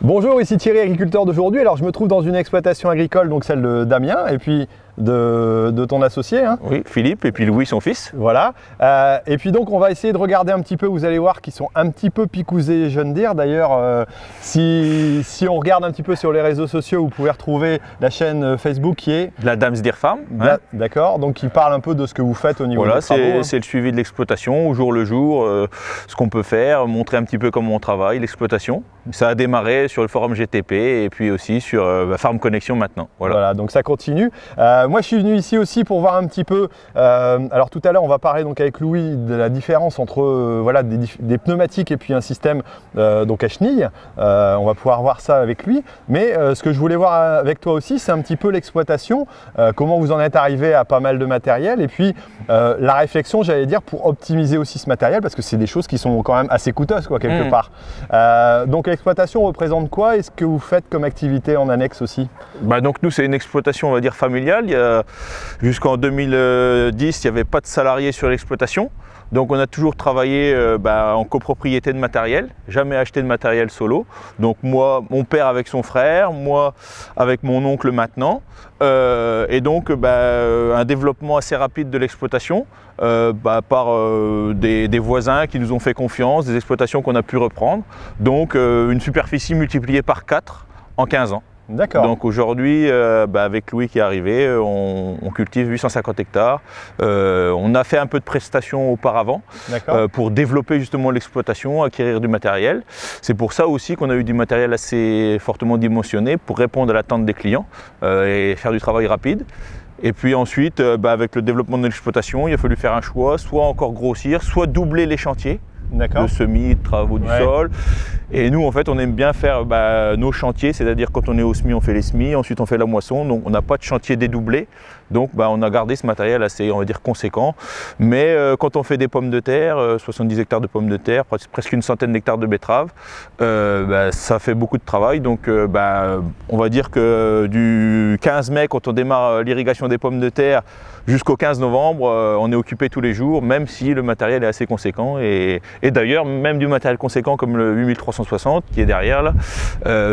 Bonjour, ici Thierry, agriculteur d'aujourd'hui. Alors je me trouve dans une exploitation agricole, donc celle de Damien, et puis de ton associé. Hein. Oui, Philippe, et puis Louis, son fils. Voilà. Et puis donc on va essayer de regarder un petit peu, vous allez voir qu'ils sont un petit peu picousés jeunes dires. D'ailleurs, si on regarde un petit peu sur les réseaux sociaux, vous pouvez retrouver la chaîne Facebook qui est… La Dam's Deer Farm. Hein. D'accord, donc qui parle un peu de ce que vous faites au niveau des travaux. Voilà, c'est le suivi de l'exploitation au jour le jour, ce qu'on peut faire, montrer un petit peu comment on travaille, l'exploitation. Ça a démarré sur le forum GTP et puis aussi sur Farm Connexion maintenant. Voilà, donc ça continue. Moi je suis venu ici aussi pour voir un petit peu, alors tout à l'heure on va parler donc avec Louis de la différence entre voilà, des pneumatiques et puis un système donc à chenilles. On va pouvoir voir ça avec lui. Mais ce que je voulais voir avec toi aussi, c'est un petit peu l'exploitation, comment vous en êtes arrivé à pas mal de matériel et puis la réflexion, j'allais dire, pour optimiser aussi ce matériel parce que c'est des choses qui sont quand même assez coûteuses quoi, quelque part. Donc l'exploitation représente quoi et ce que vous faites comme activité en annexe aussi? Donc nous c'est une exploitation on va dire familiale. Jusqu'en 2010 il n'y avait pas de salariés sur l'exploitation. Donc on a toujours travaillé en copropriété de matériel, jamais acheté de matériel solo. Donc moi, mon père avec son frère, moi avec mon oncle maintenant. Et donc un développement assez rapide de l'exploitation par des voisins qui nous ont fait confiance, des exploitations qu'on a pu reprendre. Donc une superficie multipliée par 4 en 15 ans. D'accord. Donc aujourd'hui, avec Louis qui est arrivé, on cultive 850 hectares. On a fait un peu de prestations auparavant pour développer justement l'exploitation, acquérir du matériel. C'est pour ça aussi qu'on a eu du matériel assez fortement dimensionné pour répondre à l'attente des clients et faire du travail rapide. Et puis ensuite, avec le développement de l'exploitation, il a fallu faire un choix, soit encore grossir, soit doubler les chantiers. De semis, de travaux du sol. Et nous, en fait, on aime bien faire nos chantiers, c'est-à-dire quand on est au semis, on fait les semis, ensuite on fait la moisson, donc on n'a pas de chantier dédoublé. Donc on a gardé ce matériel assez, on va dire, conséquent. Mais quand on fait des pommes de terre, 70 hectares de pommes de terre, presque une centaine d'hectares de betteraves, ça fait beaucoup de travail. Donc on va dire que du 15 mai, quand on démarre l'irrigation des pommes de terre, jusqu'au 15 novembre, on est occupé tous les jours, même si le matériel est assez conséquent. Et d'ailleurs, même du matériel conséquent comme le 8360 qui est derrière là,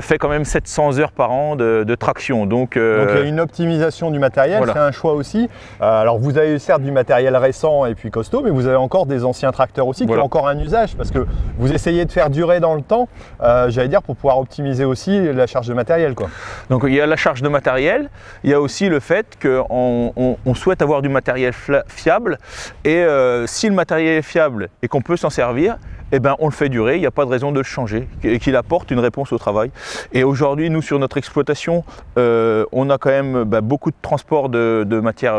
fait quand même 700 heures par an de traction. Donc il y a une optimisation du matériel, c'est un choix aussi. Alors vous avez certes du matériel récent et puis costaud, mais vous avez encore des anciens tracteurs aussi qui ont encore un usage parce que vous essayez de faire durer dans le temps, j'allais dire, pour pouvoir optimiser aussi la charge de matériel, quoi. Donc il y a la charge de matériel, il y a aussi le fait qu'on souhaite avoir du matériel fiable et si le matériel est fiable et qu'on peut s'en servir, on le fait durer, il n'y a pas de raison de le changer, qu'il apporte une réponse au travail. Et aujourd'hui, nous, sur notre exploitation, on a quand même beaucoup de transport de matières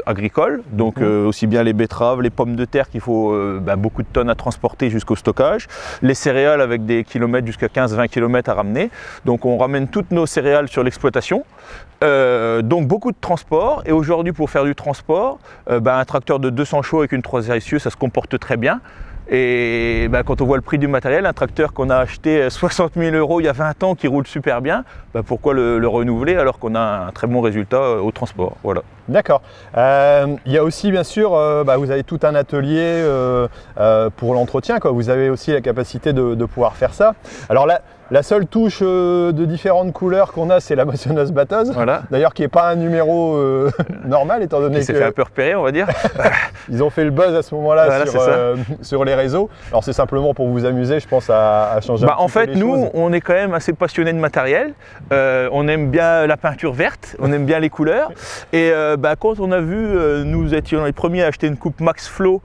agricoles, donc aussi bien les betteraves, les pommes de terre qu'il faut beaucoup de tonnes à transporter jusqu'au stockage, les céréales avec des kilomètres jusqu'à 15-20 km à ramener. Donc on ramène toutes nos céréales sur l'exploitation. Donc beaucoup de transport, et aujourd'hui pour faire du transport, un tracteur de 200 chevaux avec une 3 essieux, ça se comporte très bien. Et quand on voit le prix du matériel, un tracteur qu'on a acheté 60 000 € il y a 20 ans qui roule super bien, pourquoi le renouveler alors qu'on a un très bon résultat au transport. Voilà. D'accord. Il y a aussi bien sûr, vous avez tout un atelier pour l'entretien, vous avez aussi la capacité de pouvoir faire ça. Alors là, la seule touche de différentes couleurs qu'on a, c'est la moissonneuse batteuse. Voilà. D'ailleurs, qui n'est pas un numéro normal, étant donné que… s'est fait un peu repérer, on va dire. Ils ont fait le buzz à ce moment-là sur les réseaux. Alors, c'est simplement pour vous amuser, je pense, à changer un petit peu les choses. En fait, nous, on est quand même assez passionnés de matériel. On aime bien la peinture verte, on aime bien les couleurs. Et quand on a vu, nous étions les premiers à acheter une coupe Max Flow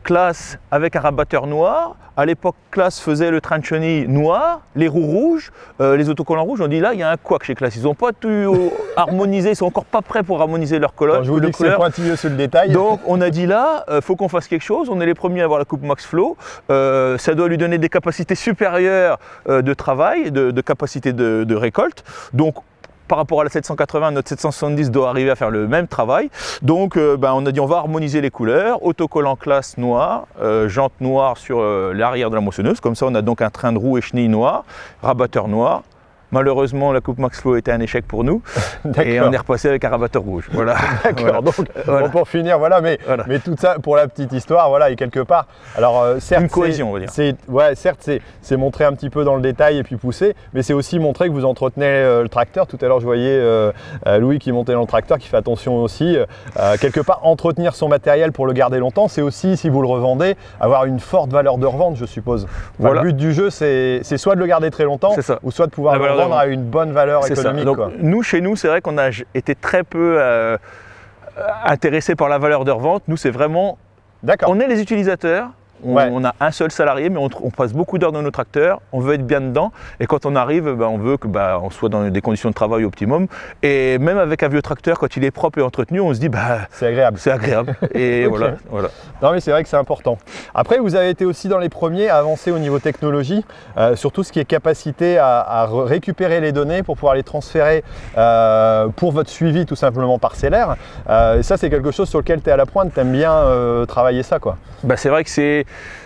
Classe avec un rabatteur noir. À l'époque, Classe faisait le train de chenille noir, les roues rouges, les autocollants rouges. On dit là, il y a un couac chez Classe. Ils n'ont pas tout harmonisé, ils sont encore pas prêts pour harmoniser leur colonne. Je vous dis que c'est pointilleux sur le détail. Donc on a dit là, faut qu'on fasse quelque chose. On est les premiers à avoir la coupe Max Flow. Ça doit lui donner des capacités supérieures de travail, de capacité de récolte. Donc par rapport à la 780, notre 770 doit arriver à faire le même travail. Donc on a dit on va harmoniser les couleurs, autocollant Classe noir, jante noire sur l'arrière de la moissonneuse, comme ça on a donc un train de roue et chenille noir, rabatteur noir, Malheureusement, la coupe Max Flow était un échec pour nous et on est repassé avec un rabatteur rouge. Voilà. D'accord, donc pour finir, voilà, mais tout ça pour la petite histoire, voilà, et quelque part, alors certes, une cohésion, on va dire. Certes, c'est montrer un petit peu dans le détail et puis pousser, mais c'est aussi montrer que vous entretenez le tracteur. Tout à l'heure, je voyais Louis qui montait dans le tracteur, qui fait attention aussi. Quelque part, entretenir son matériel pour le garder longtemps, c'est aussi, si vous le revendez, avoir une forte valeur de revente, je suppose. Enfin, le but du jeu, c'est soit de le garder très longtemps, ou soit de pouvoir le revendre à une bonne valeur économique. Donc, nous, chez nous, c'est vrai qu'on a été très peu intéressés par la valeur de revente. Nous, c'est vraiment, on est les utilisateurs. On a un seul salarié, mais on passe beaucoup d'heures dans nos tracteurs, on veut être bien dedans, et quand on arrive, on veut qu'on soit dans des conditions de travail optimum. Et même avec un vieux tracteur, quand il est propre et entretenu, on se dit c'est agréable. C'est agréable. Et voilà. Non, mais c'est vrai que c'est important. Après, vous avez été aussi dans les premiers à avancer au niveau technologie, sur tout ce qui est capacité à récupérer les données pour pouvoir les transférer pour votre suivi tout simplement parcellaire. Et ça, c'est quelque chose sur lequel tu es à la pointe, tu aimes bien travailler ça, quoi. C'est vrai que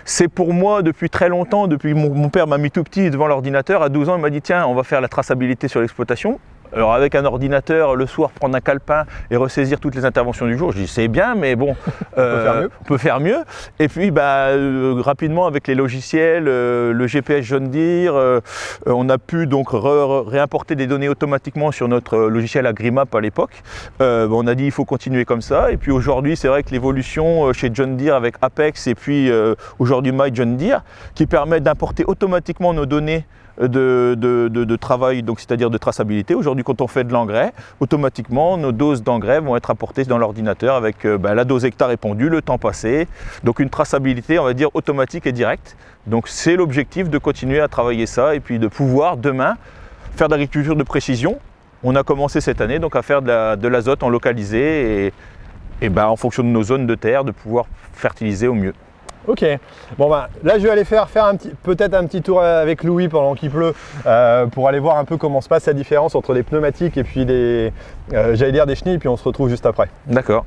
c'est pour moi depuis très longtemps, depuis mon père m'a mis tout petit devant l'ordinateur. À 12 ans, il m'a dit tiens, on va faire la traçabilité sur l'exploitation. Alors avec un ordinateur, le soir, prendre un calepin et ressaisir toutes les interventions du jour, je dis c'est bien, mais bon, on peut faire mieux. Et puis rapidement avec les logiciels, le GPS John Deere, on a pu donc réimporter des données automatiquement sur notre logiciel Agrimap à l'époque. On a dit il faut continuer comme ça. Et puis aujourd'hui, c'est vrai que l'évolution chez John Deere avec Apex et puis aujourd'hui My John Deere, qui permet d'importer automatiquement nos données de travail, donc c'est-à-dire de traçabilité. Aujourd'hui, quand on fait de l'engrais, automatiquement, nos doses d'engrais vont être apportées dans l'ordinateur avec la dose hectare répandue, le temps passé. Donc une traçabilité, on va dire, automatique et directe. Donc c'est l'objectif de continuer à travailler ça et puis de pouvoir demain faire de l'agriculture de précision. On a commencé cette année donc à faire de l'azote en localisé et en fonction de nos zones de terre, de pouvoir fertiliser au mieux. Ok, bon là je vais aller faire peut-être un petit tour avec Louis pendant qu'il pleut pour aller voir un peu comment se passe la différence entre les pneumatiques et puis des chenilles, puis on se retrouve juste après. D'accord.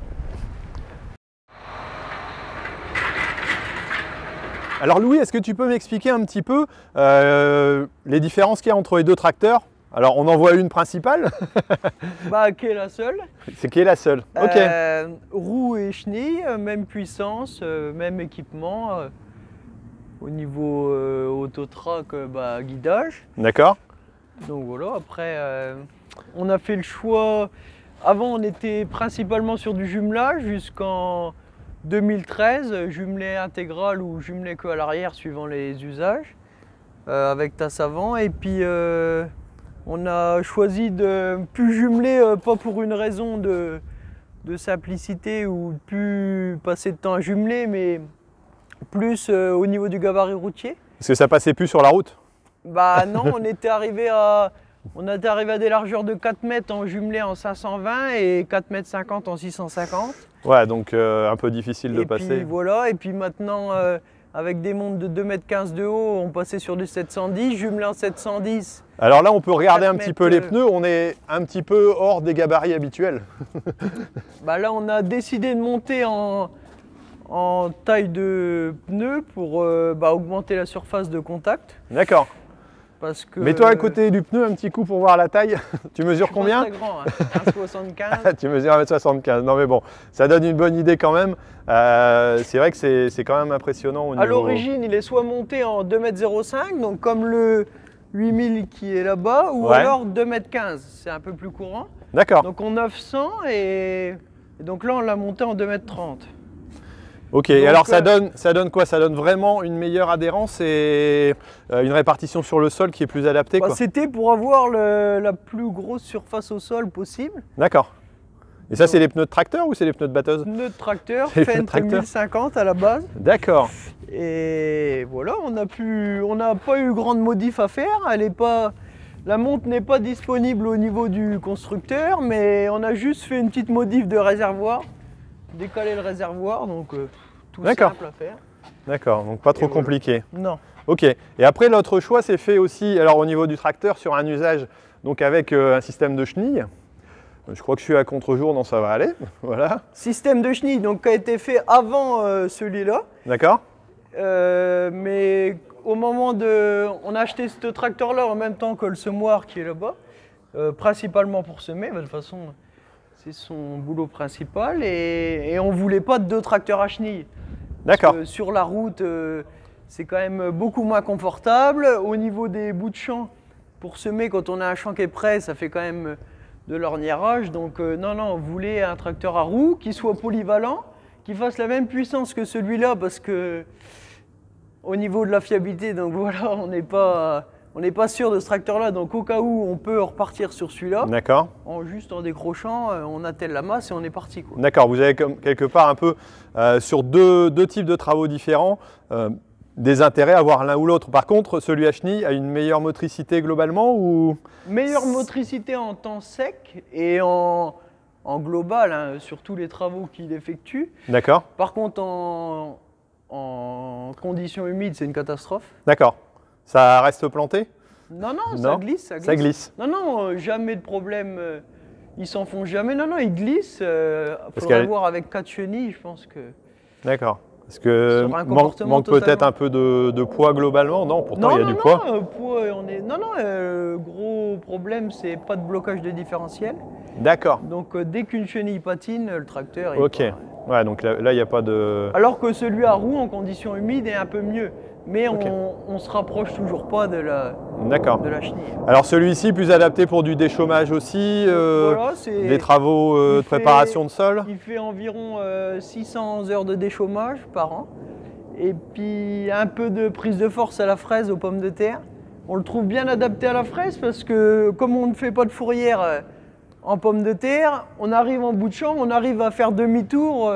Alors Louis, est-ce que tu peux m'expliquer un petit peu les différences qu'il y a entre les deux tracteurs? Alors on en voit une principale. Qui est la seule. C'est qui est la seule. Ok. Roue et chenille, même puissance, même équipement. Au niveau autotrac, guidage. D'accord. Donc voilà, après on a fait le choix. Avant on était principalement sur du jumelage jusqu'en 2013, jumelé intégral ou jumelé que à l'arrière suivant les usages, avec tasse avant. Et puis on a choisi de plus jumeler, pas pour une raison de simplicité ou de plus passer de temps à jumeler, mais plus au niveau du gabarit routier. Parce que ça passait plus sur la route? Non, on était arrivé à des largeurs de 4 mètres en jumelé en 520 et 4,50 m en 650. Ouais, donc un peu difficile de passer. Puis voilà, et puis maintenant avec des montes de 2,15 m de haut, on passait sur du 710, jumelé en 710. Alors là, on peut regarder un petit peu les pneus, on est un petit peu hors des gabarits habituels. Là, on a décidé de monter en taille de pneus pour augmenter la surface de contact. D'accord. Mets-toi à côté du pneu un petit coup pour voir la taille. Tu mesures combien? Très grand, 1,75 m. Tu mesures 1,75 m. Non mais bon, ça donne une bonne idée quand même. C'est vrai que c'est quand même impressionnant au niveau... À l'origine, il est soit monté en 2,05 m, donc comme le 8000 qui est là-bas, ou alors 2,15 m. C'est un peu plus courant. D'accord. Donc on 900 et donc là on l'a monté en 2,30 m. Ok, donc, alors ça donne quoi? Ça donne vraiment une meilleure adhérence et une répartition sur le sol qui est plus adaptée, quoi. C'était pour avoir la plus grosse surface au sol possible. D'accord. Et ça, c'est les pneus de tracteur ou c'est les pneus de batteuse? Pneus de tracteur, Fendt 1050 à la base. D'accord. Et voilà, on n'a pas eu grande modif à faire. La monte n'est pas disponible au niveau du constructeur, mais on a juste fait une petite modif de réservoir. Décaler le réservoir, donc tout simple à faire. D'accord, donc pas trop compliqué. Non. Ok, et après l'autre choix c'est fait aussi, alors au niveau du tracteur sur un usage, donc avec un système de chenilles. Je crois que je suis à contre-jour, non ça va aller, voilà. Système de chenilles, donc qui a été fait avant celui-là. D'accord. Mais au moment de... On a acheté ce tracteur-là en même temps que le semoir qui est là-bas, principalement pour semer, de toute façon c'est son boulot principal, et on ne voulait pas de 2 tracteurs à chenilles. D'accord. Sur la route, c'est quand même beaucoup moins confortable. Au niveau des bouts de champ, pour semer, quand on a un champ qui est prêt, ça fait quand même de l'orniérage. Donc non, on voulait un tracteur à roues qui soit polyvalent, qui fasse la même puissance que celui-là, parce que au niveau de la fiabilité, donc voilà, on n'est pas sûr de ce tracteur-là. Donc au cas où, on peut repartir sur celui-là. D'accord. Juste en décrochant, on attelle la masse et on est parti. D'accord, vous avez quelque part un peu sur deux types de travaux différents, des intérêts à avoir l'un ou l'autre. Par contre, celui à chenille a une meilleure motricité globalement ou... Meilleure motricité en temps sec et en global, hein, sur tous les travaux qu'il effectue. D'accord. Par contre, en conditions humides, c'est une catastrophe. D'accord. Ça reste planté? Non, ça glisse. Ça glisse. Non, jamais de problème. Ils s'en font jamais. Non, ils glissent. Il faudrait voir avec 4 chenilles, je pense que... D'accord. Est-ce que manque peut-être un peu de poids globalement? Non, pourtant il y a du poids. Gros problème, c'est pas de blocage de différentiel. D'accord. Donc dès qu'une chenille patine, le tracteur... Ok. Ouais, donc là, il n'y a pas de... Alors que celui à roue en conditions humides est un peu mieux. Mais on se rapproche toujours pas de la chenille. Alors celui-ci, plus adapté pour du déchômage aussi, des travaux de préparation de sol? Il fait environ 600 heures de déchômage par an. Et puis un peu de prise de force à la fraise, aux pommes de terre. On le trouve bien adapté à la fraise parce que comme on ne fait pas de fourrière en pommes de terre, on arrive en bout de champ, on arrive à faire demi-tour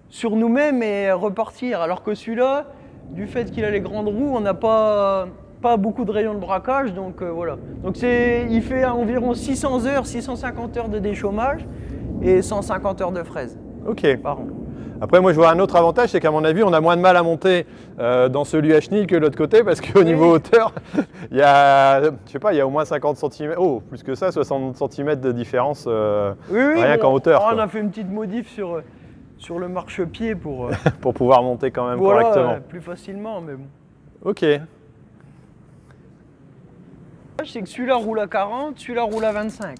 sur nous-mêmes et repartir. Alors que celui-là, du fait qu'il a les grandes roues, on n'a pas beaucoup de rayons de braquage, donc voilà. Donc il fait environ 600 heures, 650 heures de déchômage et 150 heures de fraise par an. Après, moi, je vois un autre avantage, c'est qu'à mon avis, on a moins de mal à monter dans celui à chenille que l'autre côté, parce qu'au niveau hauteur, il y a, je sais pas, il y a au moins 50 cm, plus que ça, 60 cm de différence, rien qu'en hauteur. On a fait une petite modif sur le marchepied pour... pour pouvoir monter quand même correctement. Plus facilement, mais bon. Ok. C'est que celui-là roule à 40, celui-là roule à 25.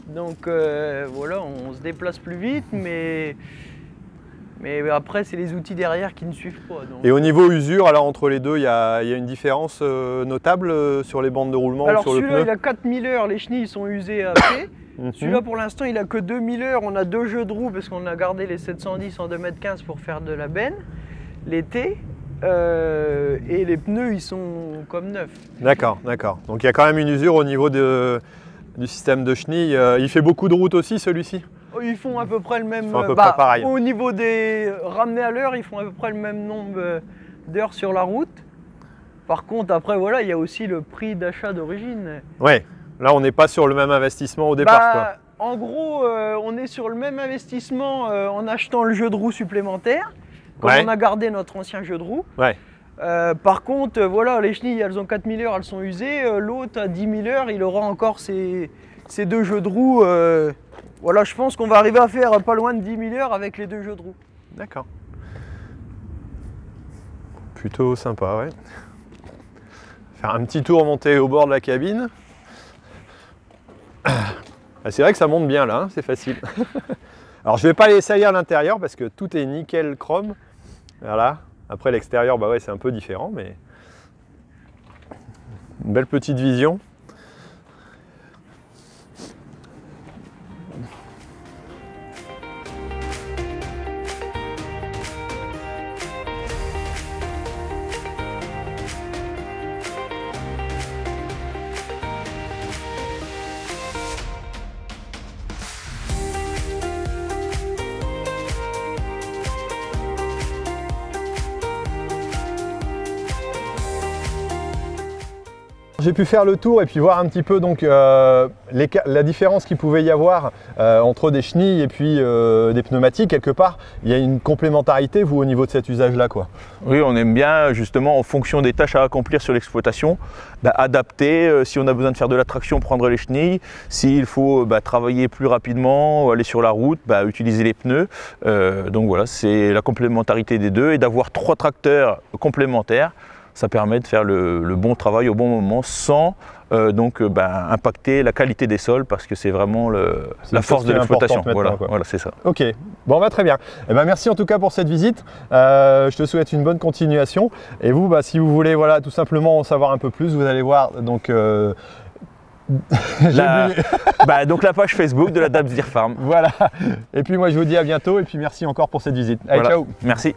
Donc voilà, on se déplace plus vite, mais après, c'est les outils derrière qui ne suivent pas. Donc. Et au niveau usure, alors entre les deux, il y a une différence notable sur les bandes de roulement ou sur le pneu? Alors celui-là, il a 4000 heures, les chenilles sont usées à pied. Celui-là, pour l'instant, il a que 2000 heures. On a 2 jeux de roues parce qu'on a gardé les 710 en 2,15 m pour faire de la benne l'été. Et les pneus, ils sont comme neufs. D'accord. Donc il y a quand même une usure au niveau du système de chenilles. Il fait beaucoup de route aussi, celui-ci? Ils font à peu près le même. Pareil. Au niveau des ramenés à l'heure, ils font à peu près le même nombre d'heures sur la route. Par contre, après, voilà, il y a aussi le prix d'achat d'origine. Ouais. Là, on n'est pas sur le même investissement au départ, quoi. En gros, on est sur le même investissement en achetant le jeu de roue supplémentaire, comme on a gardé notre ancien jeu de roue. Ouais. Par contre, voilà, les chenilles, elles ont 4000 heures, elles sont usées. L'autre a 10 000 heures, il aura encore ces 2 jeux de roue. Voilà, je pense qu'on va arriver à faire pas loin de 10 000 heures avec les 2 jeux de roue. D'accord. Plutôt sympa, ouais. Faire un petit tour monter au bord de la cabine. C'est vrai que ça monte bien là, c'est facile. Alors je ne vais pas les salir à l'intérieur parce que tout est nickel chrome. Voilà. Après l'extérieur, bah ouais, c'est un peu différent, mais une belle petite vision. J'ai pu faire le tour et puis voir un petit peu donc, la différence qu'il pouvait y avoir entre des chenilles et puis des pneumatiques. Quelque part, il y a une complémentarité, vous, au niveau de cet usage-là, quoi. Oui, on aime bien, justement, en fonction des tâches à accomplir sur l'exploitation, adapter, si on a besoin de faire de la traction, prendre les chenilles. S'il faut travailler plus rapidement, aller sur la route, utiliser les pneus. Donc voilà, c'est la complémentarité des deux et d'avoir 3 tracteurs complémentaires. ça permet de faire le bon travail au bon moment sans impacter la qualité des sols, parce que c'est vraiment la force de l'exploitation. Voilà, c'est ça. Ok, bon très bien. Eh ben, merci en tout cas pour cette visite. Je te souhaite une bonne continuation. Et vous, si vous voulez tout simplement en savoir un peu plus, vous allez voir donc donc la page Facebook de la Dabs Deer Farm. Voilà. Et puis moi je vous dis à bientôt et puis merci encore pour cette visite. Allez, ciao. Merci.